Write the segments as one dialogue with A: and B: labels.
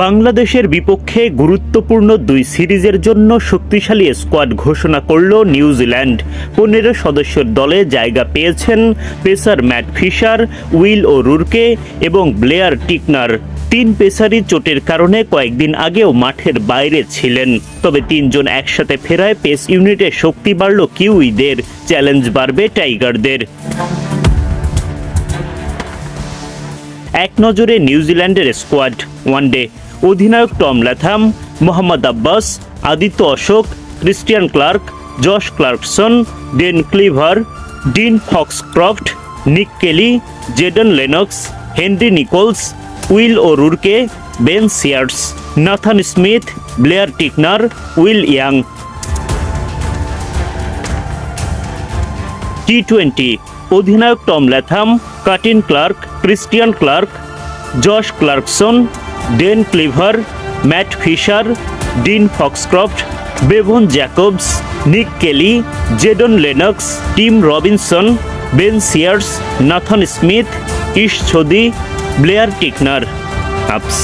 A: বাংলাদেশের বিপক্ষে গুরুত্বপূর্ণ দুই সিরিজের জন্য শক্তিশালী স্কোয়াড ঘোষণা করল নিউজিল্যান্ড। 15 সদস্যের দলে জায়গা পেয়েছেন পেসার ম্যাট ফিশার, উইল ও'রুরকে এবং ব্লেয়ার টিকনার। 3 পেসারই চোটের কারণে কয়েকদিন আগেও মাঠের বাইরে ছিলেন। তবে 3 জন একসাথে ফেরায় পেস ইউনিটে শক্তি বাড়ল কিউইদের, চ্যালেঞ্জ বাড়বে টাইগারদের। এক নজরে নিউজিল্যান্ডের স্কোয়াড। ওয়ানডে অধিনায়ক Tom Latham, Mohammad Abbas, Aditya Ashok, Kristian Clarke, Josh Clarkson, Dane Cleaver, Dean Foxcroft, Nick Kelly, Jayden Lennox, Henry Nicholls, Will O'Rourke, Ben Sears, Nathan Smith, Blair Tickner, Will Young. টি-20 অধিনায়ক টম ল্যাথাম, কাটিন Clarke, Kristian Clarke, Josh Clarkson, Dane Cleaver, Matt Fisher, Dean Foxcroft, Bevon Jacobs, Nick Kelly, Jayden Lennox, Tim Robinson, Ben Sears, Nathan Smith, Ish Sodhi, Blair Tickner. আপস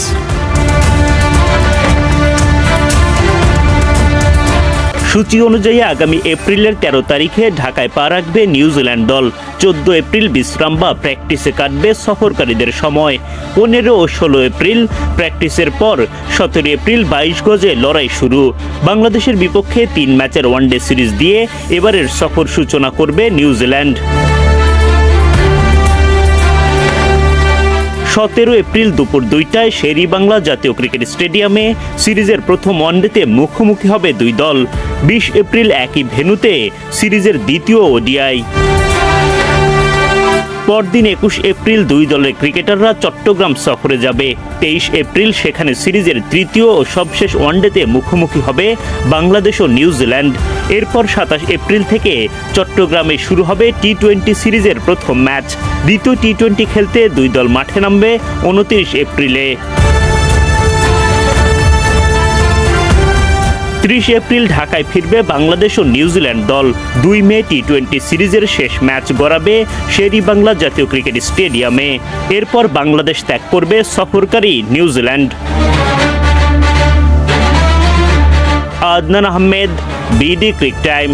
A: সূচি অনুযায়ী আগামী এপ্রিলের 13 তারিখে ঢাকায় পা রাখবে নিউজিল্যান্ড দল। 14 এপ্রিল বিশ্রাম বা প্র্যাকটিসে কাটবে সফরকারীদের সময়। 15 ও 16 এপ্রিল প্র্যাকটিসের পর 17 এপ্রিল 22 গজে লড়াই শুরু। বাংলাদেশের বিপক্ষে 3 ম্যাচের ওয়ানডে সিরিজ দিয়ে এবারের সফর সূচনা করবে নিউজিল্যান্ড। 17 এপ্রিল দুপুর 2টায় শের-ই-বাংলা জাতীয় ক্রিকেট স্টেডিয়ামে সিরিজের প্রথম ওয়ানডেতে মুখোমুখি হবে দুই দল। 20 এপ্রিল একই ভেন্যুতে সিরিজের দ্বিতীয় ওডিআই। পরদিন 21 এপ্রিল দুই দলের ক্রিকেটাররা চট্টগ্রাম সফরে যাবে। 23 এপ্রিল সেখানে সিরিজের তৃতীয় ও সবশেষ ওয়ানডেতে মুখোমুখি হবে বাংলাদেশ ও নিউজিল্যান্ড। এরপর 27 এপ্রিল থেকে চট্টগ্রামে শুরু হবে টি-20 সিরিজের প্রথম ম্যাচ। দ্বিতীয় টি-20 খেলতে দুই দল মাঠে নামবে 29 এপ্রিলে। 30 এপ্রিল ঢাকায় ফিরবে বাংলাদেশ ও নিউজিল্যান্ড দল। 2 মে টি-20 সিরিজের শেষ ম্যাচ গড়াবে শের-ই-বাংলা জাতীয় ক্রিকেট স্টেডিয়ামে। এরপর বাংলাদেশ ত্যাগ করবে সফরকারী New Zealand. Adnan Ahmed, BD cric time.